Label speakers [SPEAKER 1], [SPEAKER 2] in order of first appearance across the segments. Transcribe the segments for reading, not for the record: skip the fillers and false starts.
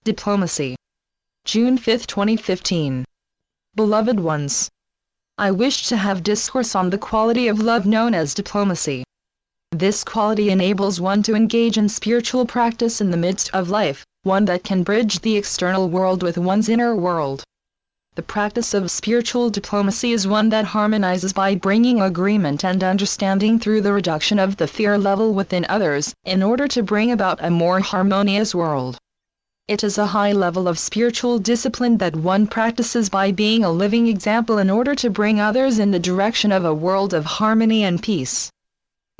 [SPEAKER 1] Diplomacy. June 5, 2015. Beloved ones, I wish to have discourse on the quality of love known as diplomacy. This quality enables one to engage in spiritual practice in the midst of life, one that can bridge the external world with one's inner world. The practice of spiritual diplomacy is one that harmonizes by bringing agreement and understanding through the reduction of the fear level within others, in order to bring about a more harmonious world. It is a high level of spiritual discipline that one practices by being a living example in order to bring others in the direction of a world of harmony and peace.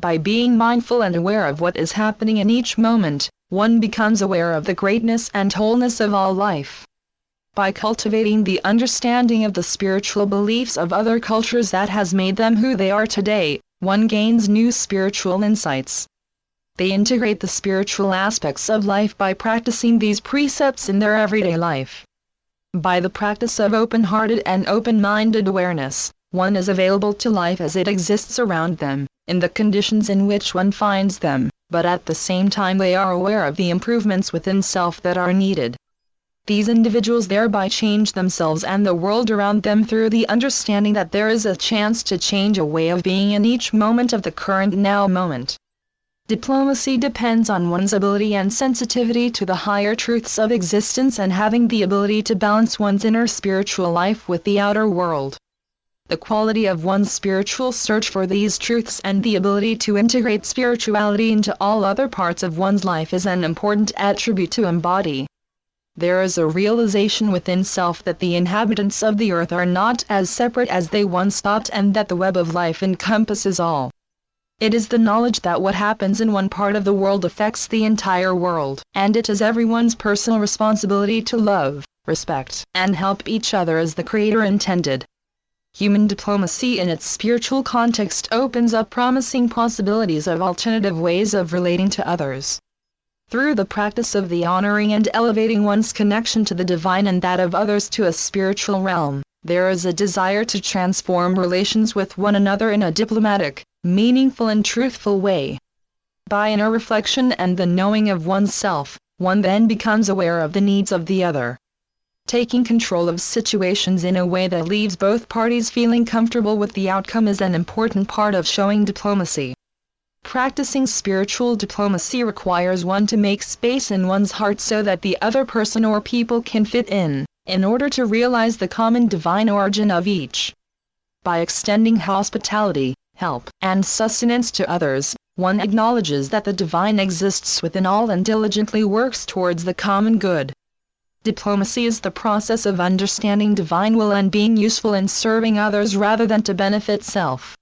[SPEAKER 1] By being mindful and aware of what is happening in each moment, one becomes aware of the greatness and wholeness of all life. By cultivating the understanding of the spiritual beliefs of other cultures that has made them who they are today, one gains new spiritual insights. They integrate the spiritual aspects of life by practicing these precepts in their everyday life. By the practice of open-hearted and open-minded awareness, one is available to life as it exists around them, in the conditions in which one finds them, but at the same time they are aware of the improvements within self that are needed. These individuals thereby change themselves and the world around them through the understanding that there is a chance to change a way of being in each moment of the current now moment. Diplomacy depends on one's ability and sensitivity to the higher truths of existence and having the ability to balance one's inner spiritual life with the outer world. The quality of one's spiritual search for these truths and the ability to integrate spirituality into all other parts of one's life is an important attribute to embody. There is a realization within self that the inhabitants of the earth are not as separate as they once thought and that the web of life encompasses all. It is the knowledge that what happens in one part of the world affects the entire world, and it is everyone's personal responsibility to love, respect, and help each other as the Creator intended. Human diplomacy in its spiritual context opens up promising possibilities of alternative ways of relating to others. Through the practice of the honoring and elevating one's connection to the divine and that of others to a spiritual realm, there is a desire to transform relations with one another in a diplomatic, meaningful and truthful way. By inner reflection and the knowing of oneself, one then becomes aware of the needs of the other. Taking control of situations in a way that leaves both parties feeling comfortable with the outcome is an important part of showing diplomacy. Practicing spiritual diplomacy requires one to make space in one's heart so that the other person or people can fit in order to realize the common divine origin of each. By extending hospitality, help, and sustenance to others, one acknowledges that the divine exists within all and diligently works towards the common good. Diplomacy is the process of understanding divine will and being useful in serving others rather than to benefit self.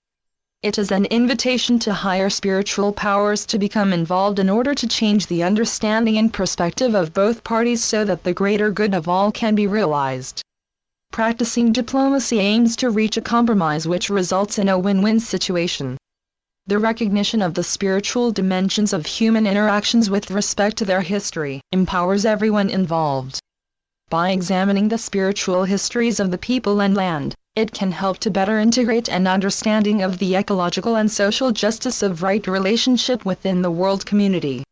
[SPEAKER 1] It is an invitation to higher spiritual powers to become involved in order to change the understanding and perspective of both parties so that the greater good of all can be realized. Practicing diplomacy aims to reach a compromise which results in a win-win situation. The recognition of the spiritual dimensions of human interactions with respect to their history empowers everyone involved. By examining the spiritual histories of the people and land, it can help to better integrate an understanding of the ecological and social justice of right relationship within the world community.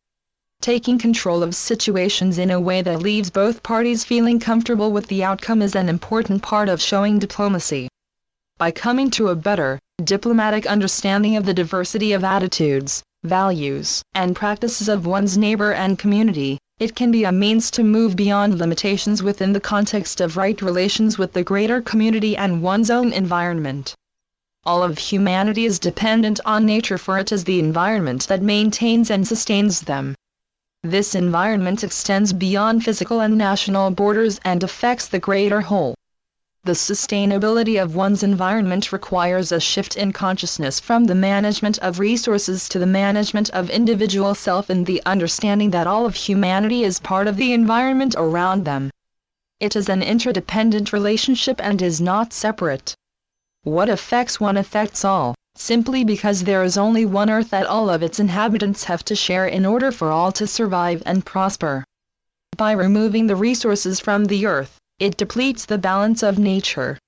[SPEAKER 1] Taking control of situations in a way that leaves both parties feeling comfortable with the outcome is an important part of showing diplomacy. By coming to a better, diplomatic understanding of the diversity of attitudes, values, and practices of one's neighbor and community, it can be a means to move beyond limitations within the context of right relations with the greater community and one's own environment. All of humanity is dependent on nature, for it is the environment that maintains and sustains them. This environment extends beyond physical and national borders and affects the greater whole. The sustainability of one's environment requires a shift in consciousness from the management of resources to the management of individual self and the understanding that all of humanity is part of the environment around them. It is an interdependent relationship and is not separate. What affects one affects all, simply because there is only one earth that all of its inhabitants have to share in order for all to survive and prosper. By removing the resources from the earth, it depletes the balance of nature.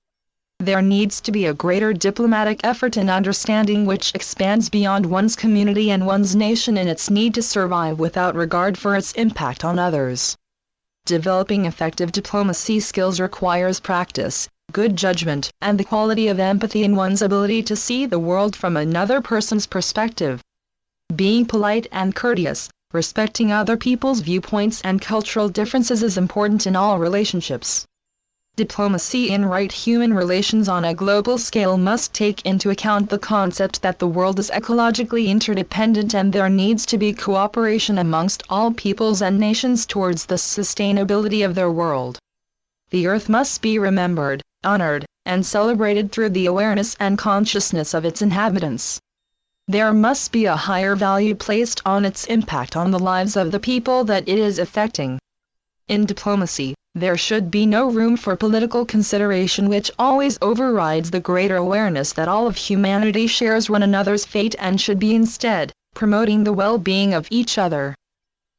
[SPEAKER 1] There needs to be a greater diplomatic effort in understanding which expands beyond one's community and one's nation in its need to survive without regard for its impact on others. Developing effective diplomacy skills requires practice, good judgment, and the quality of empathy in one's ability to see the world from another person's perspective. Being polite and courteous, respecting other people's viewpoints and cultural differences is important in all relationships. Diplomacy in right human relations on a global scale must take into account the concept that the world is ecologically interdependent and there needs to be cooperation amongst all peoples and nations towards the sustainability of their world. The earth must be remembered, honored, and celebrated through the awareness and consciousness of its inhabitants. There must be a higher value placed on its impact on the lives of the people that it is affecting. In diplomacy, there should be no room for political consideration which always overrides the greater awareness that all of humanity shares one another's fate and should be instead promoting the well-being of each other.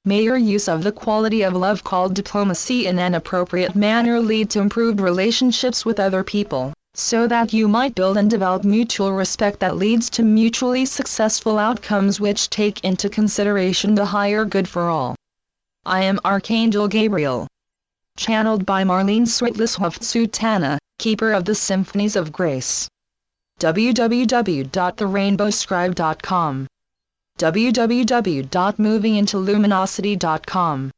[SPEAKER 1] May your use of the quality of love called diplomacy in an appropriate manner lead to improved relationships with other people, so that you might build and develop mutual respect that leads to mutually successful outcomes which take into consideration the higher good for all. I am Archangel Gabriel. Channeled by Marlene Switless-Sultana, Keeper of the Symphonies of Grace. www.therainbowscribe.com www.movingintoluminosity.com